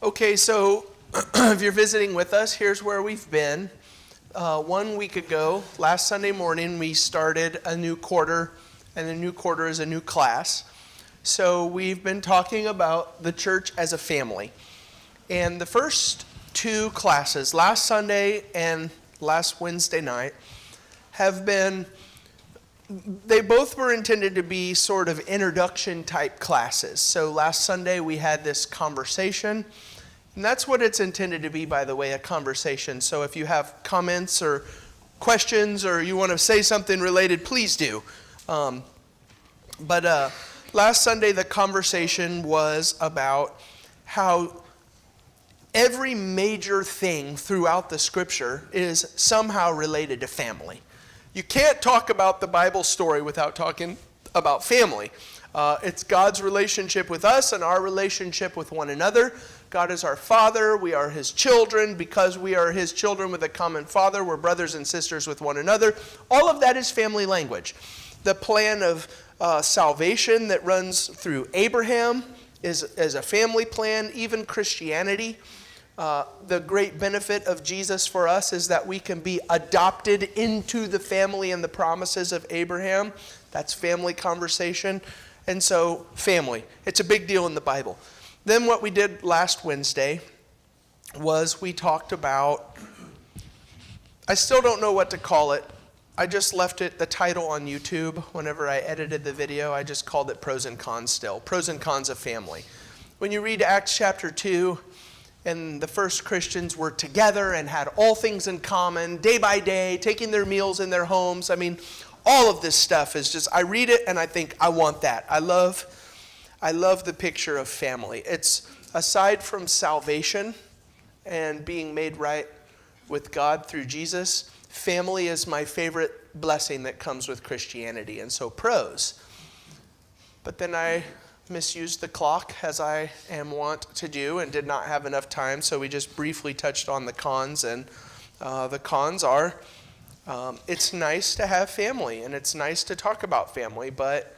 Okay, so if you're visiting with us, here's where we've been. 1 week ago, last Sunday morning, we started a new quarter, and the new quarter is a new class. So we've been talking about the church as a family. And the first two classes, last Sunday and last Wednesday night, they both were intended to be sort of introduction type classes. So last Sunday we had this conversation, and that's what it's intended to be, by the way, a conversation. So if you have comments or questions or you want to say something related, please do. But last Sunday the conversation was about how every major thing throughout the scripture is somehow related to family. You can't talk about the Bible story without talking about family. It's God's relationship with us and our relationship with one another. God is our Father. We are His children. Because we are His children with a common Father, we're brothers and sisters with one another. All of that is family language. The plan of salvation that runs through Abraham is a family plan. Even Christianity. The great benefit of Jesus for us is that we can be adopted into the family and the promises of Abraham. That's family conversation. And so, family. It's a big deal in the Bible. Then what we did last Wednesday was we talked about, I still don't know what to call it. I just left it, the title on YouTube. Whenever I edited the video, I just called it Pros and Cons still. Pros and Cons of Family. When you read Acts chapter 2, and the first Christians were together and had all things in common, day by day, taking their meals in their homes. I mean, all of this stuff is just, I read it and I think, I want that. I love the picture of family. It's, aside from salvation and being made right with God through Jesus, family is my favorite blessing that comes with Christianity. And so pros. But then I misused the clock, as I am wont to do, and did not have enough time, so we just briefly touched on the cons. And the cons are, it's nice to have family, and it's nice to talk about family, but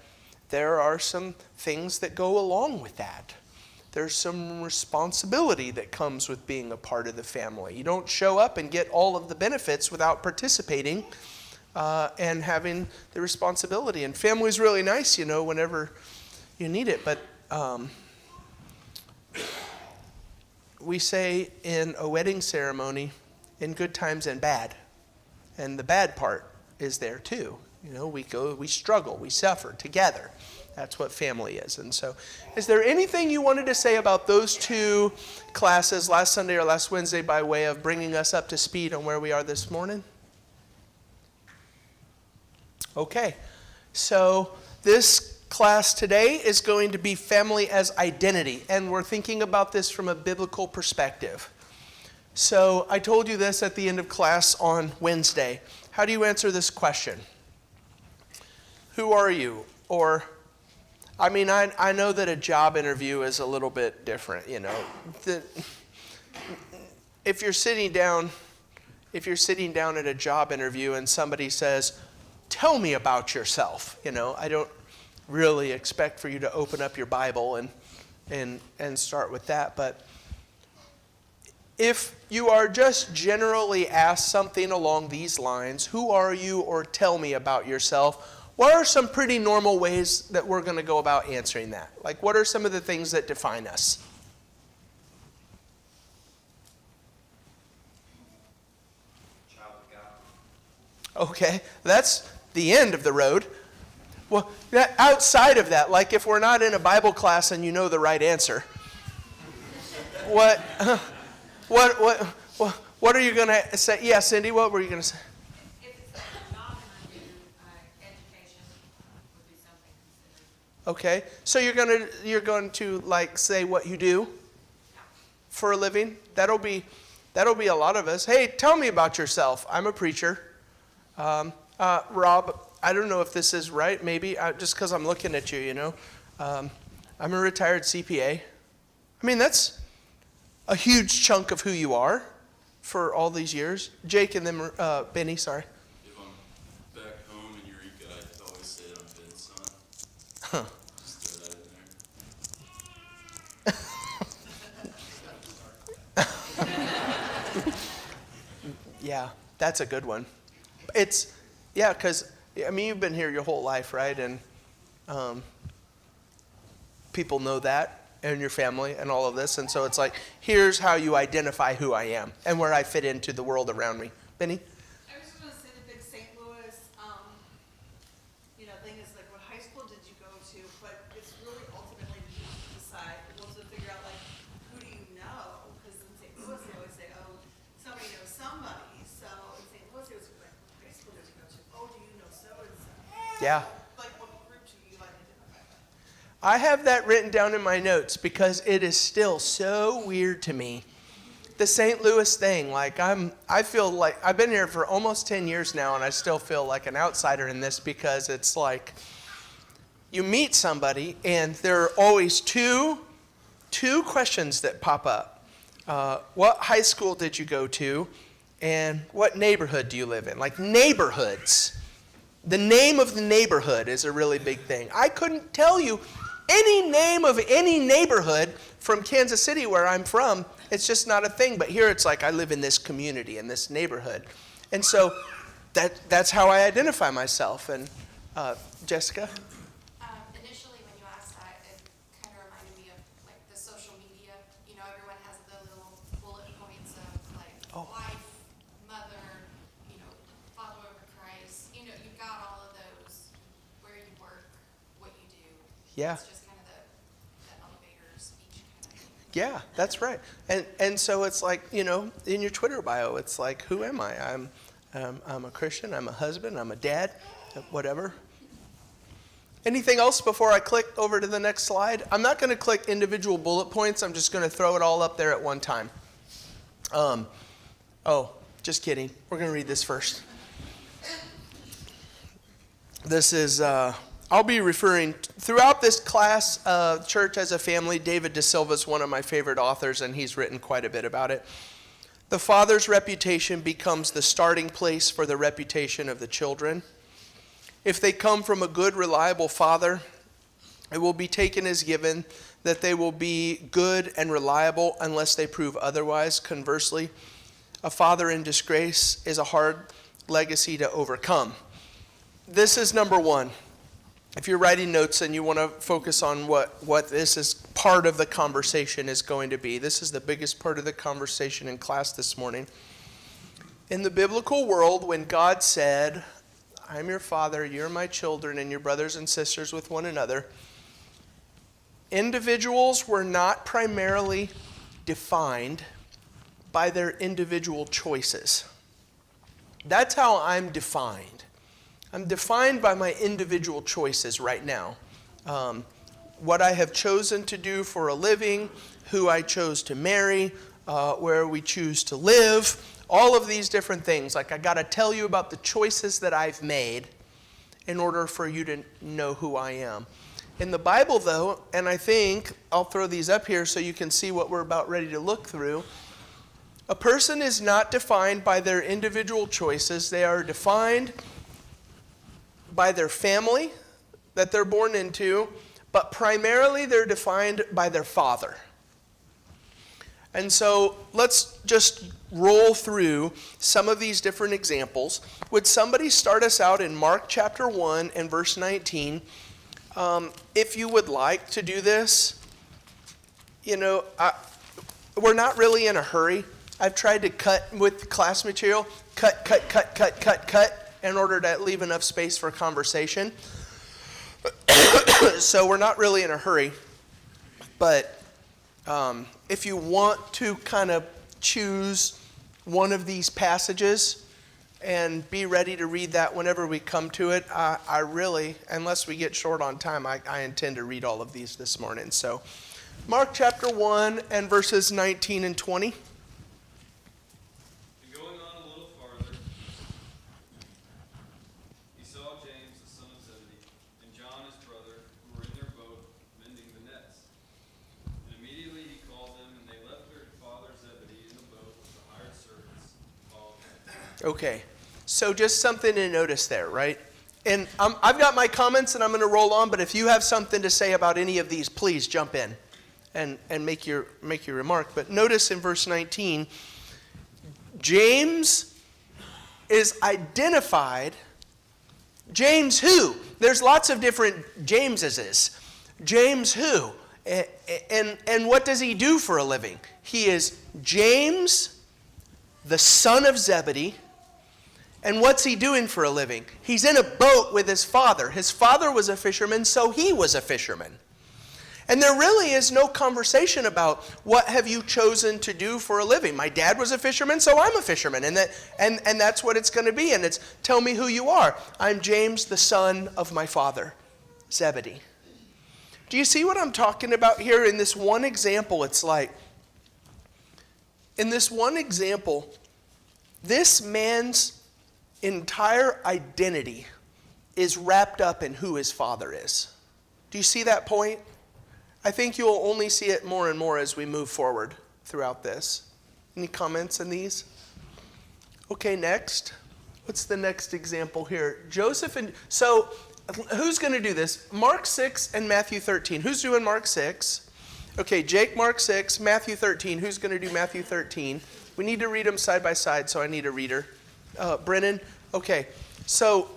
there are some things that go along with that. There's some responsibility that comes with being a part of the family. You don't show up and get all of the benefits without participating and having the responsibility. And family's really nice, whenever you need it, but we say in a wedding ceremony, in good times and bad. And the bad part is there too. We struggle, we suffer together. That's what family is. And so, is there anything you wanted to say about those two classes, last Sunday or last Wednesday, by way of bringing us up to speed on where we are this morning? Okay, so this class today is going to be family as identity, and we're thinking about this from a biblical perspective. So I told you this at the end of class on Wednesday. How do you answer this question? Who are you? Or, I know that a job interview is a little bit different, If you're sitting down at a job interview and somebody says, "Tell me about yourself," I don't really expect for you to open up your Bible and start with that. But if you are just generally asked something along these lines, who are you, or tell me about yourself, what are some pretty normal ways that we're going to go about answering that? Like, what are some of the things that define us? Child of God. Okay, that's the end of the road. Well, outside of that, like if we're not in a Bible class and you know the right answer, what are you going to say? Yeah, Cindy, what were you going to say? If it's a job and I do education, would be something considered. Okay, so you're going to like say what you do for a living. That'll be a lot of us. Hey, tell me about yourself. I'm a preacher. Rob, I don't know if this is right, maybe, just because I'm looking at you, I'm a retired CPA. That's a huge chunk of who you are for all these years. Jake and then Benny, sorry. If I'm back home in Eureka, I always say that I'm Ben's son. Huh. Just throw that in there. Yeah, that's a good one. It's, yeah, because, I mean, you've been here your whole life, right? And people know that, and your family, and all of this. And so it's like, here's how you identify who I am and where I fit into the world around me. Benny? I was just gonna say the big St. Louis, thing is like, what high school did you go to? But it's really ultimately to decide, well, to figure out like, who do you know? Because in St. Louis, they always say, oh, somebody knows somebody. So in St. Louis, it was like, what high school did you go to? Oh, do you know so and so? Yeah. Like, what group do you like identify with? I have that written down in my notes because it is still so weird to me. The St. Louis thing, like I feel like I've been here for almost 10 years now, and I still feel like an outsider in this because it's like you meet somebody and there are always two questions that pop up. What high school did you go to, and what neighborhood do you live in? Like neighborhoods. The name of the neighborhood is a really big thing. I couldn't tell you any name of any neighborhood from Kansas City where I'm from. It's just not a thing. But here it's like I live in this community, in this neighborhood. And so that's how I identify myself. And Jessica? Initially, when you asked that, it kind of reminded me of like the social media. You know, everyone has the little bullet points of like wife, mother, follower of Christ. You know, you've got all of those, where you work, what you do. Yeah. It's just kind of the elevator speech kind of thing. Yeah, that's right. And so it's like, in your Twitter bio, it's like, who am I? I'm a Christian, I'm a husband, I'm a dad, whatever. Anything else before I click over to the next slide? I'm not going to click individual bullet points. I'm just going to throw it all up there at one time. Just kidding. We're going to read this first. This is... I'll be referring throughout this class, Church as a Family. David De Silva is one of my favorite authors, and he's written quite a bit about it. The father's reputation becomes the starting place for the reputation of the children. If they come from a good, reliable father, it will be taken as given that they will be good and reliable unless they prove otherwise. Conversely, a father in disgrace is a hard legacy to overcome. This is number one. If you're writing notes and you want to focus on what this is part of the conversation is going to be, this is the biggest part of the conversation in class this morning. In the biblical world, when God said, I'm your father, you're my children, and your brothers and sisters with one another, individuals were not primarily defined by their individual choices. That's how I'm defined. I'm defined by my individual choices right now. What I have chosen to do for a living, who I chose to marry, where we choose to live, all of these different things. Like I got to tell you about the choices that I've made in order for you to know who I am. In the Bible, though, and I think I'll throw these up here so you can see what we're about ready to look through, a person is not defined by their individual choices. They are defined by their family that they're born into, but primarily they're defined by their father. And so let's just roll through some of these different examples. Would somebody start us out in Mark chapter 1 and verse 19? If you would like to do this, we're not really in a hurry. I've tried to cut with class material, cut, in order to leave enough space for conversation. So we're not really in a hurry. But if you want to kind of choose one of these passages and be ready to read that whenever we come to it, I really, unless we get short on time, I intend to read all of these this morning. So Mark chapter 1 and verses 19 and 20. Okay, so just something to notice there, right? And I've got my comments and I'm going to roll on, but if you have something to say about any of these, please jump in and make your remark. But notice in verse 19, James is identified. James who? There's lots of different Jameses. James who? And what does he do for a living? He is James, the son of Zebedee. And what's he doing for a living? He's in a boat with his father. His father was a fisherman, so he was a fisherman. And there really is no conversation about what have you chosen to do for a living. My dad was a fisherman, so I'm a fisherman. And that's what it's going to be. And it's, tell me who you are. I'm James, the son of my father, Zebedee. Do you see what I'm talking about here? In this one example, it's like, in this one example, this man's entire identity is wrapped up in who his father is. Do you see that point? I think you'll only see it more and more as we move forward throughout this. Any comments on these? Okay, next. What's the next example here? Joseph and... So, who's going to do this? Mark 6 and Matthew 13. Who's doing Mark 6? Okay, Jake, Mark 6, Matthew 13. Who's going to do Matthew 13? We need to read them side by side, so I need a reader. Brennan? Okay, so...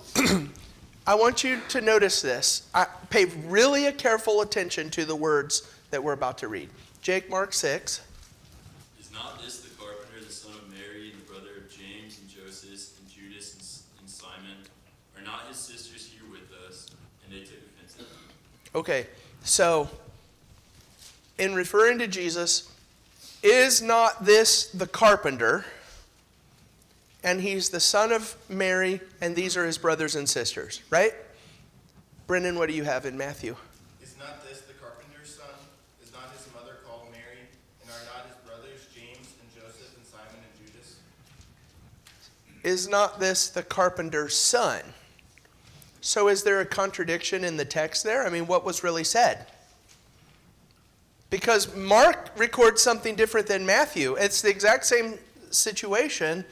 I want you to notice this. Pay really a careful attention to the words that we're about to read. Jake, Mark 6. Is not this the carpenter, the son of Mary, and the brother of James and Joseph and Judas and Simon? Are not his sisters here with us? And they took offense at him. Okay, so in referring to Jesus, is not this the carpenter? And he's the son of Mary, and these are his brothers and sisters, right? Brendan, what do you have in Matthew? Is not this the carpenter's son? Is not his mother called Mary? And are not his brothers James and Joseph and Simon and Judas? Is not this the carpenter's son? So is there a contradiction in the text there? I mean, what was really said? Because Mark records something different than Matthew. It's the exact same situation.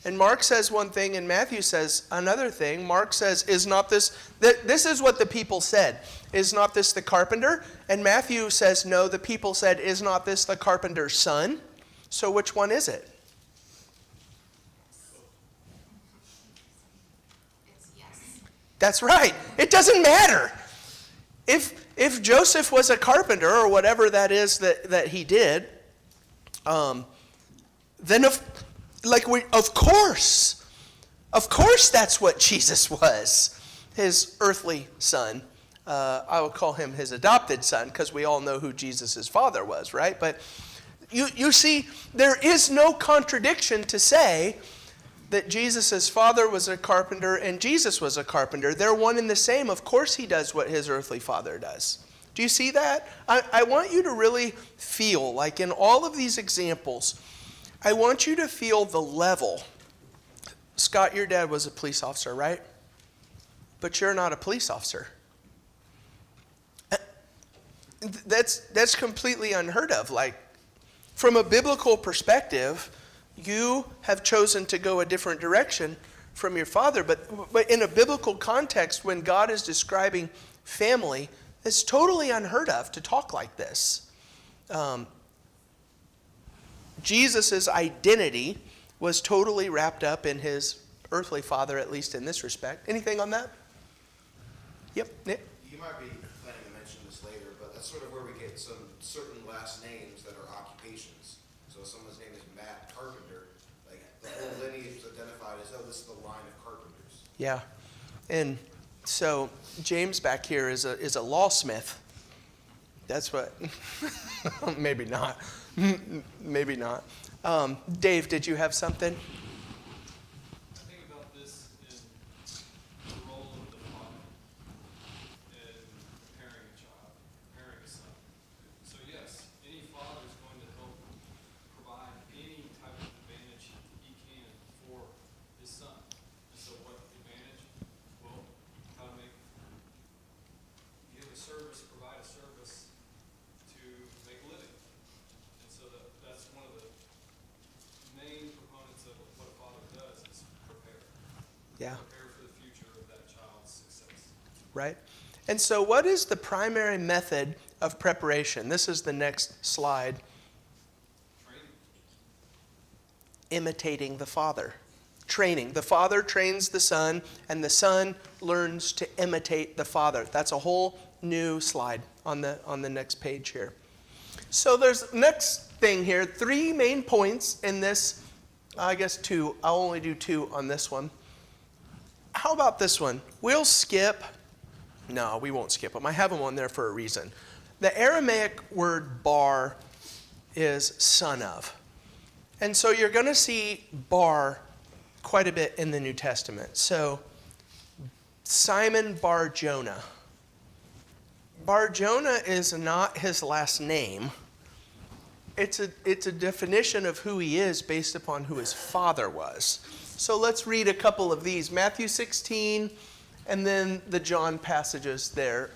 And Mark says one thing and Matthew says another thing. Mark says, is not this, this is what the people said. Is not this the carpenter? And Matthew says, no, the people said, is not this the carpenter's son? So which one is it? It's yes. That's right. It doesn't matter. If Joseph was a carpenter or whatever that is that he did, then of course that's what Jesus was, his earthly son. I would call him his adopted son because we all know who Jesus' father was, right? But you see, there is no contradiction to say that Jesus' father was a carpenter and Jesus was a carpenter. They're one and the same. Of course he does what his earthly father does. Do you see that? I want you to really feel like in all of these examples, I want you to feel the level. Scott, your dad was a police officer, right? But you're not a police officer. That's completely unheard of. Like, from a biblical perspective, you have chosen to go a different direction from your father. But in a biblical context, when God is describing family, it's totally unheard of to talk like this. Jesus' identity was totally wrapped up in his earthly father, at least in this respect. Anything on that? Yep, Nick? You might be planning to mention this later, but that's sort of where we get some certain last names that are occupations. So if someone's name is Matt Carpenter, like the whole lineage is identified as, oh, this is the line of carpenters. Yeah. And so James back here is a lawsmith. That's what, maybe not. Maybe not. Dave, did you have something? I think about this in the role of the father in preparing a child, preparing a son. So yes, any father is going to help provide any type of advantage he can for his son. And so what advantage? Well, how to give a service, provide a service to make a living. And so that's one of the main proponents of what a father does is prepare. Yeah. Prepare for the future of that child's success. Right? And so what is the primary method of preparation? This is the next slide. Training. Imitating the Father. training. The father trains the son, and the son learns to imitate the father. That's a whole new slide on the next page here. So there's next thing here, 3 main points in this. I guess 2. I'll only do 2 on this one. How about this one? We'll skip. No, we won't skip them. I have them on there for a reason. The Aramaic word bar is son of. And so you're going to see bar quite a bit in the New Testament. So Simon Bar Jonah. Bar Jonah is not his last name. It's a definition of who he is based upon who his father was. So let's read a couple of these. Matthew 16 and then the John passages there.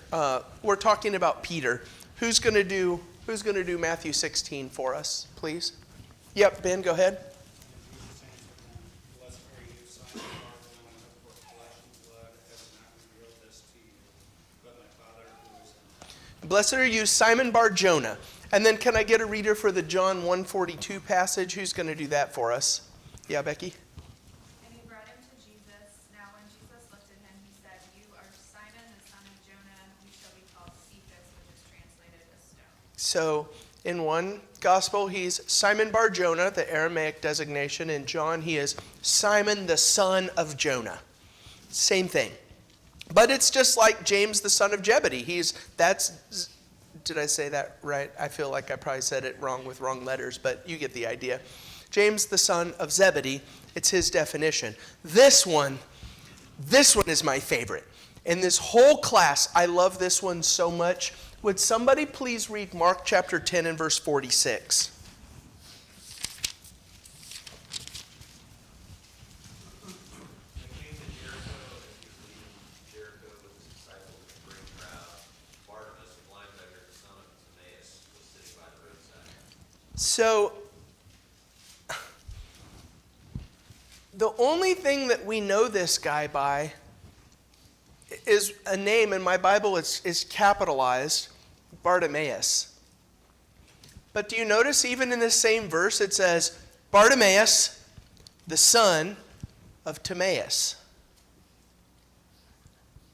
We're talking about Peter. Who's going to do Matthew 16 for us, please? Yep, Ben, go ahead. Blessed are you, Simon Bar-Jonah, for flesh and blood has not revealed this to you, but my Father who is in heaven. Blessed are you, Simon Bar-Jonah. And then can I get a reader for the John 1:42 passage? Who's going to do that for us? Yeah, Becky? And he brought him to Jesus. Now when Jesus looked at him, he said, You are Simon, the son of Jonah. You shall be called Cephas, which is translated a stone. So in one gospel, he's Simon Bar-Jonah, the Aramaic designation. In John, he is Simon, the son of Jonah. Same thing. But it's just like James, the son of Zebedee. Did I say that right? I feel like I probably said it wrong with wrong letters, but you get the idea. James, the son of Zebedee, it's his definition. This one is my favorite. In this whole class, I love this one so much. Would somebody please read Mark chapter 10 and verse 46? So, the only thing that we know this guy by is a name. In my Bible, is capitalized, Bartimaeus. But do you notice even in this same verse it says, Bartimaeus, the son of Timaeus.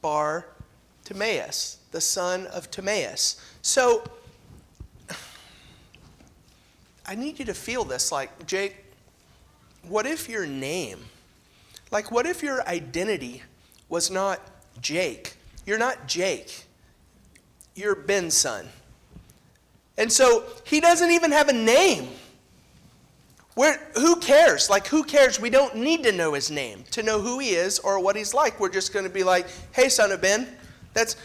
Bartimaeus, the son of Timaeus. So, I need you to feel this, like, Jake, what if your name, what if your identity was not Jake? You're not Jake. You're Ben's son. And so he doesn't even have a name. Who cares? Who cares? We don't need to know his name to know who he is or what he's like. We're just going to be like, hey, son of Ben. That's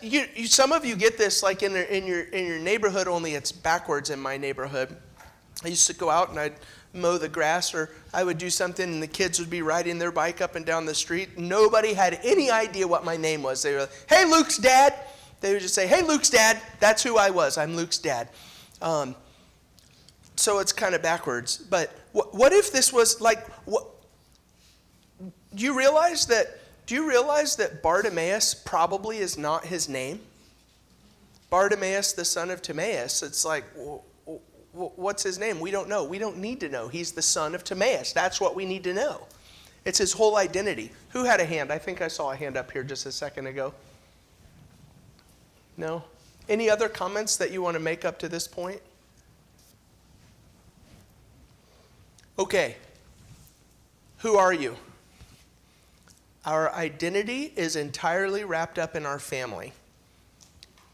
you. Some of you get this in your neighborhood. Only it's backwards in my neighborhood. I used to go out and I'd mow the grass, or I would do something, and the kids would be riding their bike up and down the street. Nobody had any idea what my name was. They were like, "Hey, Luke's dad." They would just say, "Hey, Luke's dad." That's who I was. I'm Luke's dad. So it's kind of backwards. But what if this was like? Do you realize that Bartimaeus probably is not his name? Bartimaeus, the son of Timaeus. It's like, what's his name? We don't know. We don't need to know. He's the son of Timaeus. That's what we need to know. It's his whole identity. Who had a hand? I think I saw a hand up here just a second ago. No? Any other comments that you want to make up to this point? Okay. Who are you? Our identity is entirely wrapped up in our family.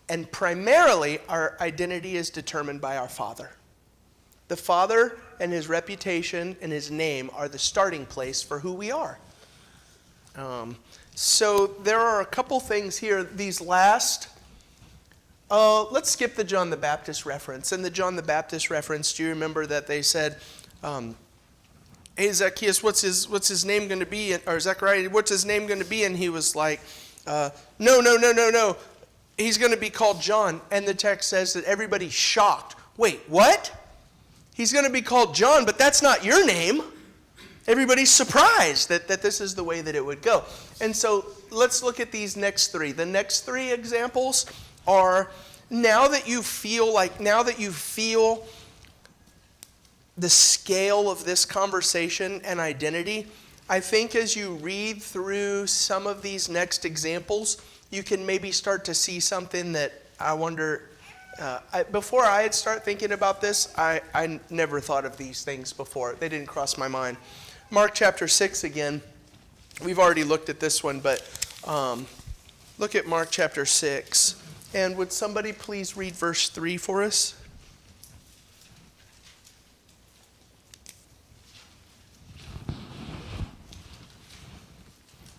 And primarily, our identity is determined by our Father. The Father and his reputation and his name are the starting place for who we are. So there are a couple things here. These last, let's skip the John the Baptist reference. In the John the Baptist reference, do you remember that they said, hey, Zacchaeus, what's his name going to be? Or Zechariah, what's his name going to be? And he was like, no. He's going to be called John. And the text says that everybody's shocked. Wait, what? He's going to be called John, but that's not your name. Everybody's surprised that this is the way that it would go. And so let's look at these next three. The next three examples are now that you feel the scale of this conversation and identity, I think as you read through some of these next examples, you can maybe start to see something that I wonder, before I had started thinking about this, I never thought of these things before. They didn't cross my mind. Mark chapter 6 again. We've already looked at this one, but look at Mark chapter 6. And would somebody please read verse 3 for us?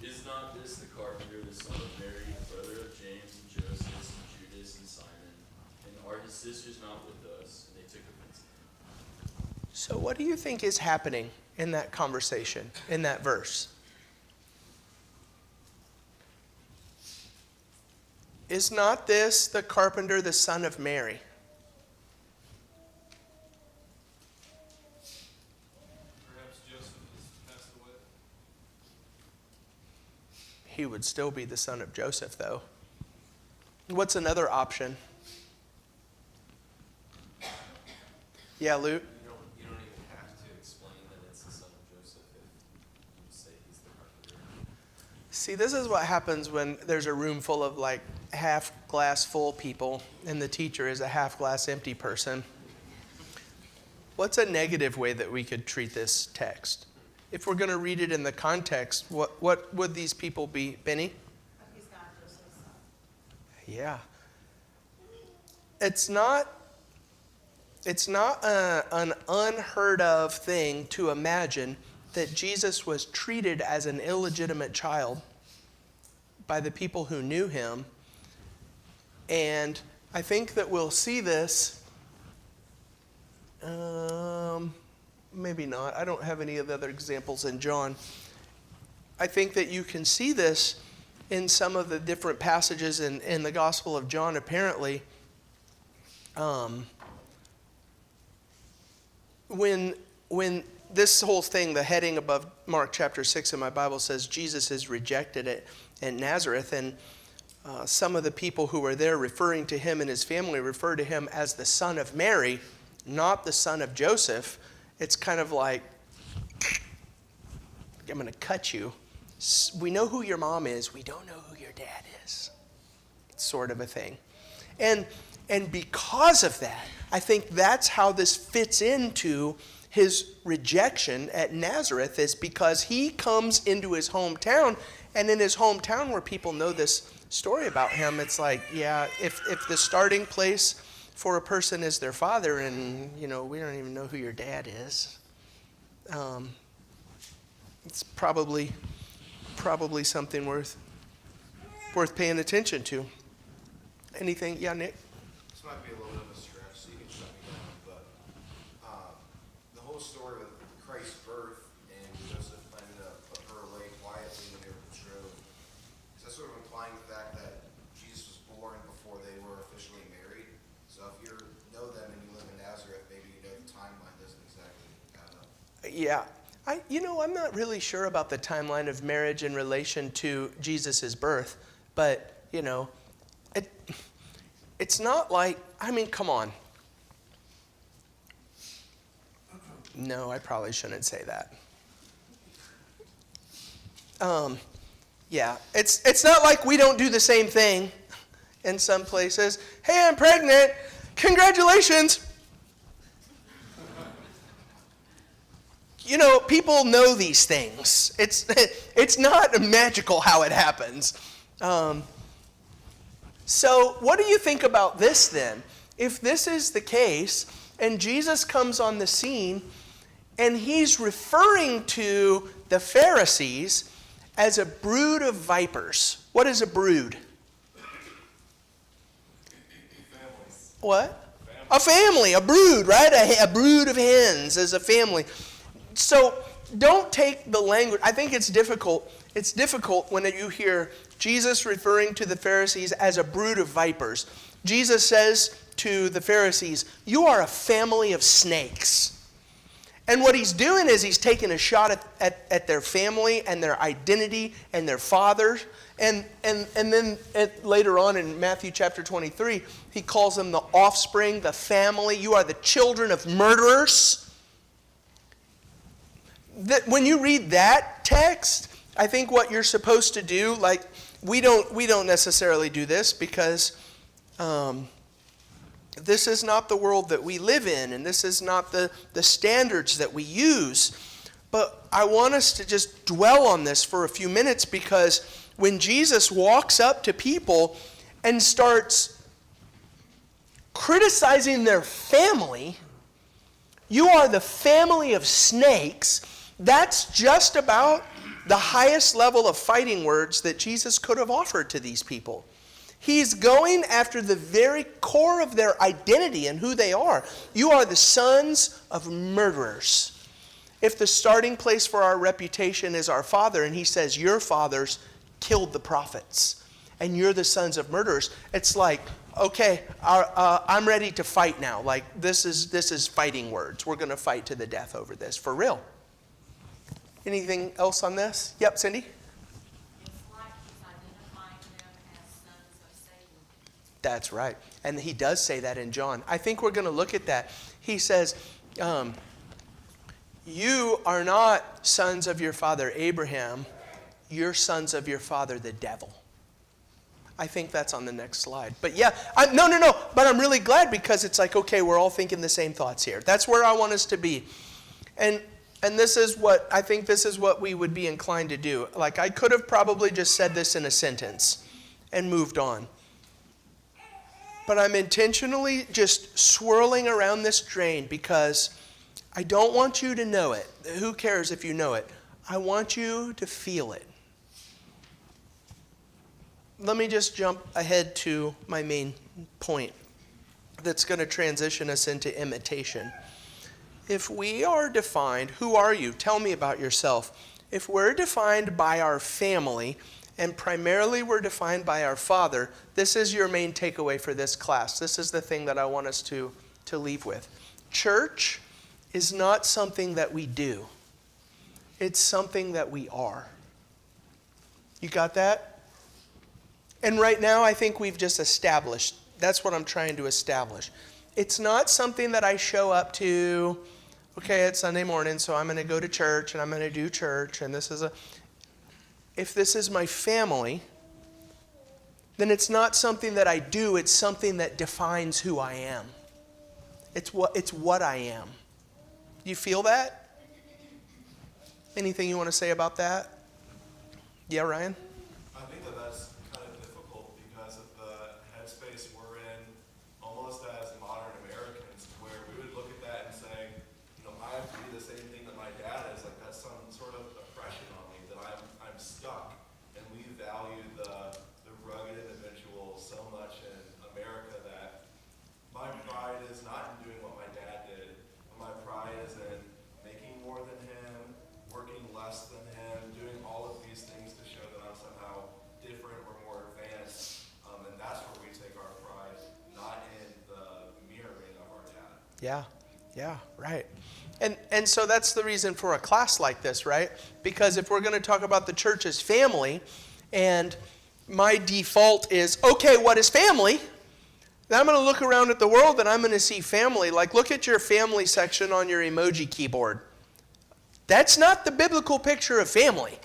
Is not this the carpenter, the son of Mary, the brother of James and Joseph and Judas and Simon? And are his sisters not with us? And they took offense at him. So what do you think is happening in that conversation, in that verse? Is not this the carpenter, the son of Mary? Perhaps Joseph has passed away. He would still be the son of Joseph, though. What's another option? Yeah, Luke? You don't even have to explain that it's the son of Joseph if you say he's the carpenter. See, this is what happens when there's a room full of like half glass full people and the teacher is a half glass empty person. What's a negative way that we could treat this text? If we're going to read it in the context, what would these people be? Benny? He's not Joseph's son. Yeah. It's not an unheard of thing to imagine that Jesus was treated as an illegitimate child by the people who knew him. And I think that we'll see this, maybe not. I don't have any of the other examples in John. I think that you can see this in some of the different passages in the Gospel of John, apparently. When this whole thing, the heading above Mark chapter 6 in my Bible says Jesus is rejected at Nazareth, and some of the people who were there referring to him and his family refer to him as the son of Mary, not the son of Joseph. It's kind of like, I'm going to cut you. We know who your mom is. We don't know who your dad is. Sort of a thing. And because of that, I think that's how this fits into his rejection at Nazareth, is because he comes into his hometown, and in his hometown where people know this story about him, it's like, yeah, if the starting place for a person is their father, and we don't even know who your dad is, it's probably something worth paying attention to. Anything? Yeah, Nick? This might be a little bit of a stretch, so you can shut me down, but the whole story of Christ's birth and Joseph planning to put her away quietly when they were betrothed, is that sort of implying the fact that Jesus was born before they were officially married? So if you know them and you live in Nazareth, maybe you know the timeline doesn't exactly add up. Yeah. I'm not really sure about the timeline of marriage in relation to Jesus' birth, but, it's not like, come on. No, I probably shouldn't say that. Yeah, it's not like we don't do the same thing in some places. Hey, I'm pregnant. Congratulations. People know these things. It's not magical how it happens. So what do you think about this then? If this is the case, and Jesus comes on the scene, and he's referring to the Pharisees as a brood of vipers. What is a brood? What? A family, a brood, right? A brood of hens as a family. So don't take the language. I think it's difficult. It's difficult when you hear Jesus referring to the Pharisees as a brood of vipers. Jesus says to the Pharisees, "You are a family of snakes." And what he's doing is he's taking a shot at their family and their identity and their father. And then later on in Matthew chapter 23, he calls them the offspring, the family. You are the children of murderers. when you read that text, I think what you're supposed to do, like we don't necessarily do this because this is not the world that we live in, and this is not the standards that we use. But I want us to just dwell on this for a few minutes, because when Jesus walks up to people and starts criticizing their family, you are the family of snakes. That's just about the highest level of fighting words that Jesus could have offered to these people. He's going after the very core of their identity and who they are. You are the sons of murderers. If the starting place for our reputation is our father, and he says, your fathers killed the prophets, and you're the sons of murderers, it's like, okay, I'm ready to fight now. Like, this is fighting words. We're going to fight to the death over this, for real. Anything else on this? Yep, Cindy? It's like he's identifying them as sons of Satan. That's right. And he does say that in John. I think we're going to look at that. He says, you are not sons of your father Abraham. You're sons of your father the devil. I think that's on the next slide. But yeah, no. But I'm really glad, because it's like, okay, we're all thinking the same thoughts here. That's where I want us to be. And this is what, I think this is what we would be inclined to do. Like, I could have probably just said this in a sentence and moved on. But I'm intentionally just swirling around this drain, because I don't want you to know it. Who cares if you know it? I want you to feel it. Let me just jump ahead to my main point that's going to transition us into imitation. If we are defined, who are you? Tell me about yourself. If we're defined by our family, and primarily we're defined by our father, this is your main takeaway for this class. This is the thing that I want us to leave with. Church is not something that we do. It's something that we are. You got that? And right now, I think we've just established. That's what I'm trying to establish. It's not something that I show up to. Okay, it's Sunday morning, so I'm going to go to church, and I'm going to do church, and if this is my family, then it's not something that I do, it's something that defines who I am. It's what I am. You feel that? Anything you want to say about that? Yeah, Ryan? I think that's kind of difficult because of the headspace we're in, almost as modern Americans, where we would look at that and say, I have to do the same thing that my dad is. Like, that's some sort of oppression on me, that I'm stuck. And we value the rugged individual so much in America that my pride is not in doing what my dad did. My pride is in making more than him, working less than him, doing all of these things to show that I'm somehow different or more advanced. And that's where we take our pride, not in the mirroring of our dad. Yeah, right. And so that's the reason for a class like this, right? Because if we're going to talk about the church as family, and my default is, okay, what is family? Then I'm going to look around at the world and I'm going to see family. Like, look at your family section on your emoji keyboard. That's not the biblical picture of family.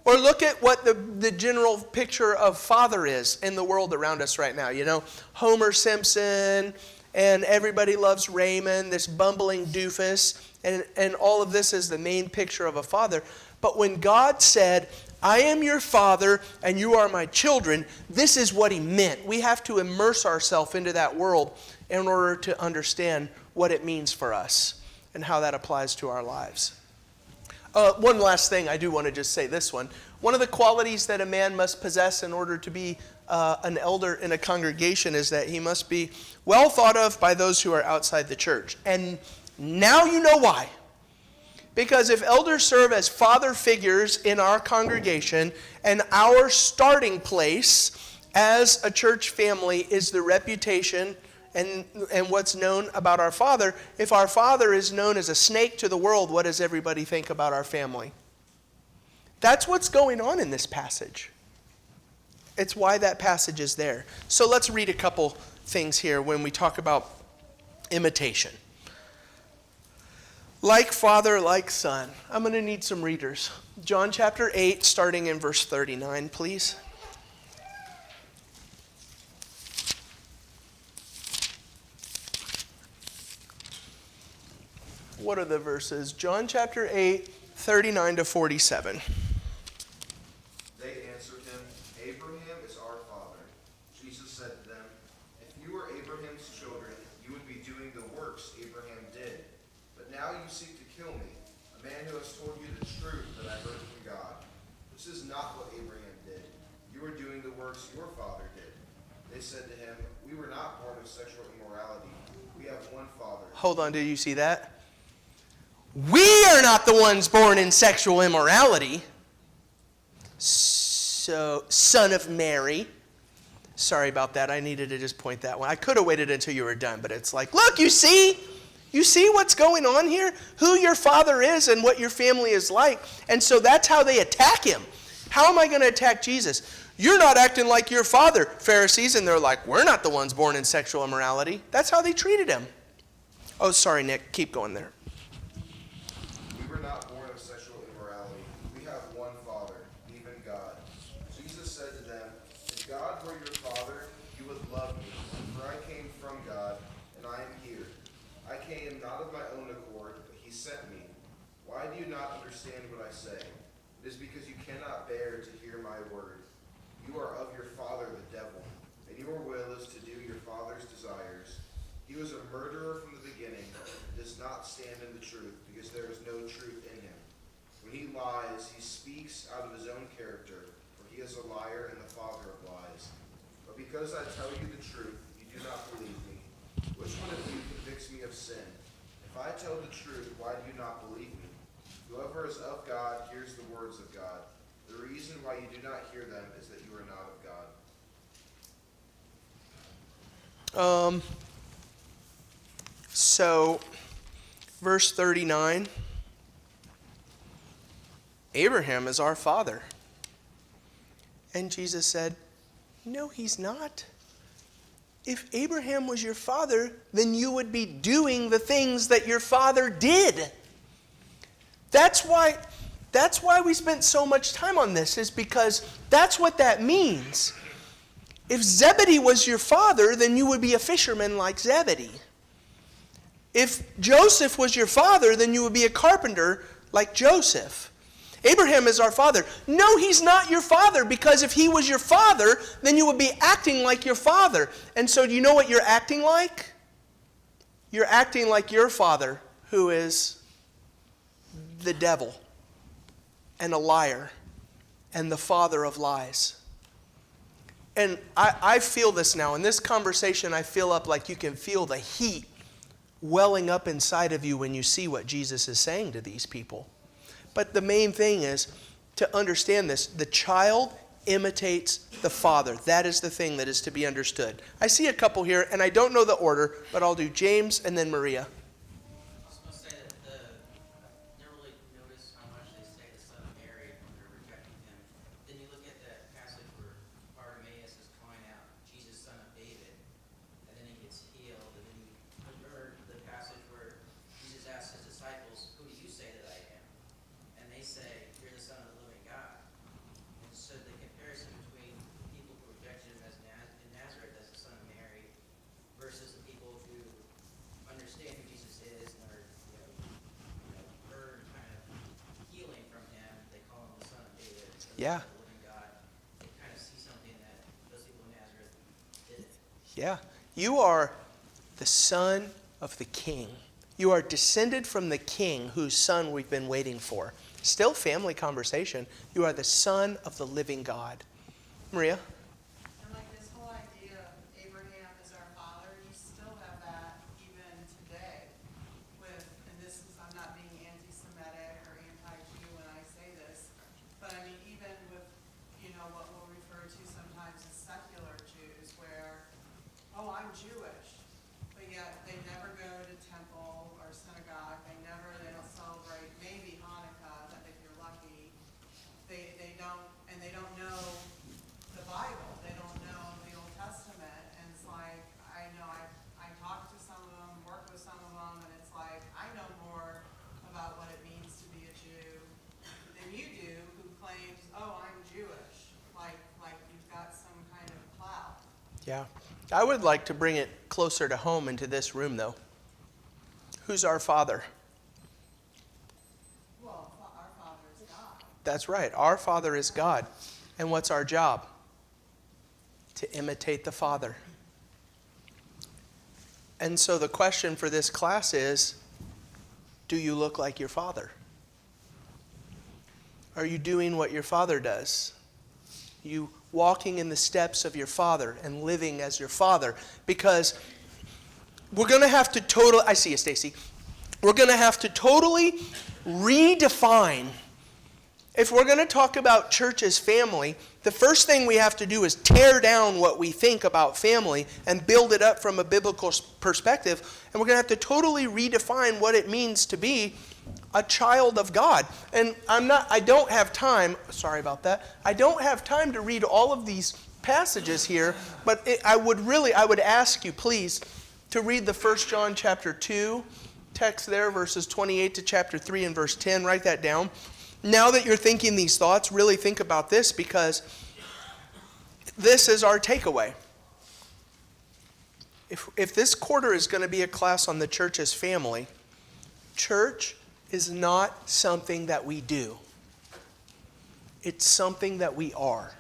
Or look at what the general picture of father is in the world around us right now. Homer Simpson, and everybody loves Raymond, this bumbling doofus, and all of this is the main picture of a father. But when God said, I am your father and you are my children, this is what he meant. We have to immerse ourselves into that world in order to understand what it means for us and how that applies to our lives. One last thing, I do want to just say this one. One of the qualities that a man must possess in order to be an elder in a congregation is that he must be well thought of by those who are outside the church. And now you know why. Because if elders serve as father figures in our congregation, and our starting place as a church family is the reputation and what's known about our father, if our father is known as a snake to the world, what does everybody think about our family? That's what's going on in this passage. It's why that passage is there. So let's read a couple things here when we talk about imitation. Like father, like son. I'm going to need some readers. John chapter 8, starting in verse 39, please. What are the verses? John chapter 8, 39 to 47. They answered him, Abraham is our father. Jesus said to them, if you were Abraham's children, you would be doing the works Abraham did. But now you seek to kill me, a man who has told you the truth that I heard from God. This is not what Abraham did. You are doing the works your father did. They said to him, we were not born of sexual immorality. We have one Father. Hold on, did you see that? We are not the ones born in sexual immorality. So, son of Mary. Sorry about that. I needed to just point that one. I could have waited until you were done, but it's like, look, you see? You see what's going on here? Who your father is and what your family is like. And so that's how they attack him. How am I going to attack Jesus? You're not acting like your father, Pharisees. And they're like, we're not the ones born in sexual immorality. That's how they treated him. Oh, sorry, Nick. Keep going there. We were not born of sexual immorality. We have one Father, even God. Jesus said to them, if God were your Father, you would love me, for I came from God, and I am here. I came not of my own accord, but he sent me. Why do you not understand what I say? It is because you cannot bear to hear my word. You are of your father the devil, and your will is to do your father's desires. He was a murderer from the beginning, and does not stand in the truth, because there is no truth in him. When he lies, he speaks out of his own character, for he is a liar and the father of lies. But because I tell you the truth, you do not believe me. Which one of you convicts me of sin? If I tell the truth, why do you not believe me? Whoever is of God hears the words of God. The reason why you do not hear them is that you are not of God. So, verse 39, Abraham is our father. And Jesus said, no, he's not. If Abraham was your father, then you would be doing the things that your father did. That's why we spent so much time on this, is because that's what that means. If Zebedee was your father, then you would be a fisherman like Zebedee. If Joseph was your father, then you would be a carpenter like Joseph. Abraham is our father. No, he's not your father, because if he was your father, then you would be acting like your father. And so do you know what you're acting like? You're acting like your father, who is the devil and a liar and the father of lies. And I feel this now. In this conversation, I feel up like you can feel the heat welling up inside of you when you see what Jesus is saying to these people. But the main thing is to understand this. The child imitates the father. That is the thing that is to be understood. I see a couple here, and I don't know the order, but I'll do James and then Maria. I was going to say that I never really noticed how much they say the son of Mary when they're rejecting him. Then you look at that passage where Bartimaeus is calling out Jesus, son of David, and then he gets healed. And then you remember the passage where Jesus asks his disciples, who do you say that I am? And they say, you're the son of the living God. And so the comparison between people who rejected him as in Nazareth as the son of Mary versus the people who understand who Jesus is and are, heard kind of healing from him, they call him the son of David, Yeah. the living God. They kind of see something that those people in Nazareth didn't. Yeah. You are the son of the king. You are descended from the king whose son we've been waiting for. Still family conversation. You are the son of the living God. Maria? And like this whole idea of Abraham as our father, you still have that even today with, and this is, I'm not being anti-Semitic or anti-Jew when I say this, but I mean, even with, what we'll refer to sometimes as secular Jews where, oh, I'm Jewish, but yet they never go to temple or synagogue, they don't celebrate, maybe Hanukkah, if you're lucky, they don't know the Bible. Yeah. I would like to bring it closer to home into this room, though. Who's our Father? Well, our Father is God. That's right. Our Father is God. And what's our job? To imitate the Father. And so the question for this class is, do you look like your Father? Are you doing what your Father does? You walking in the steps of your Father and living as your Father? Because we're going to have to I see you, Stacy. We're going to have to totally redefine. If we're going to talk about church as family, the first thing we have to do is tear down what we think about family and build it up from a biblical perspective. And we're going to have to totally redefine what it means to be a child of God. And I don't have time, sorry about that. I don't have time to read all of these passages here, but I would ask you, please, to read the 1 John chapter 2 text there, verses 28 to chapter 3 and verse 10. Write that down. Now that you're thinking these thoughts, really think about this, because this is our takeaway. If this quarter is going to be a class on the church as family, church is not something that we do. It's something that we are.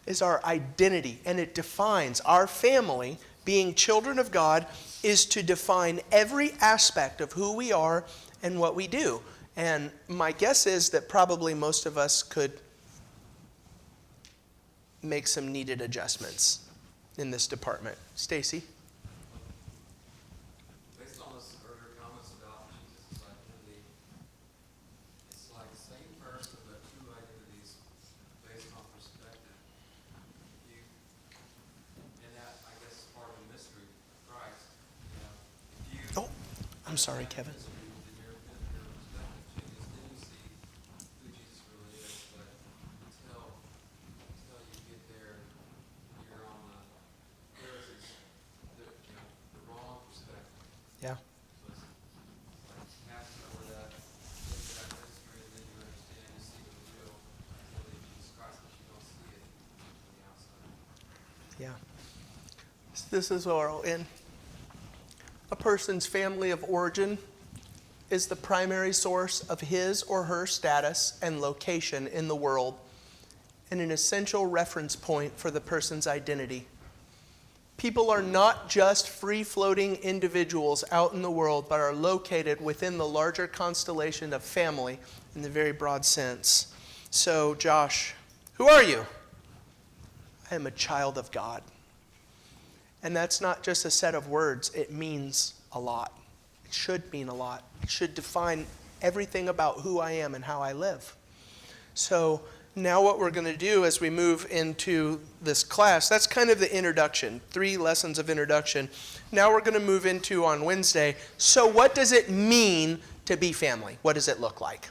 It's our identity, and it defines our family. Being children of God is to define every aspect of who we are and what we do. And my guess is that probably most of us could make some needed adjustments in this department. Stacy? Based on those earlier comments about Jesus' identity, it's like same person but two identities based on perspective. And that, I guess, is part of the mystery of Christ. Oh, I'm sorry, Kevin. Yeah. Yeah. This is where I'll end. A person's family of origin is the primary source of his or her status and location in the world, and an essential reference point for the person's identity. People are not just free-floating individuals out in the world, but are located within the larger constellation of family in the very broad sense. So, Josh, who are you? I am a child of God. And that's not just a set of words. It means a lot. It should mean a lot. It should define everything about who I am and how I live. So, now what we're going to do as we move into this class, that's kind of the introduction, 3 lessons of introduction. Now we're going to move into on Wednesday, so what does it mean to be family? What does it look like?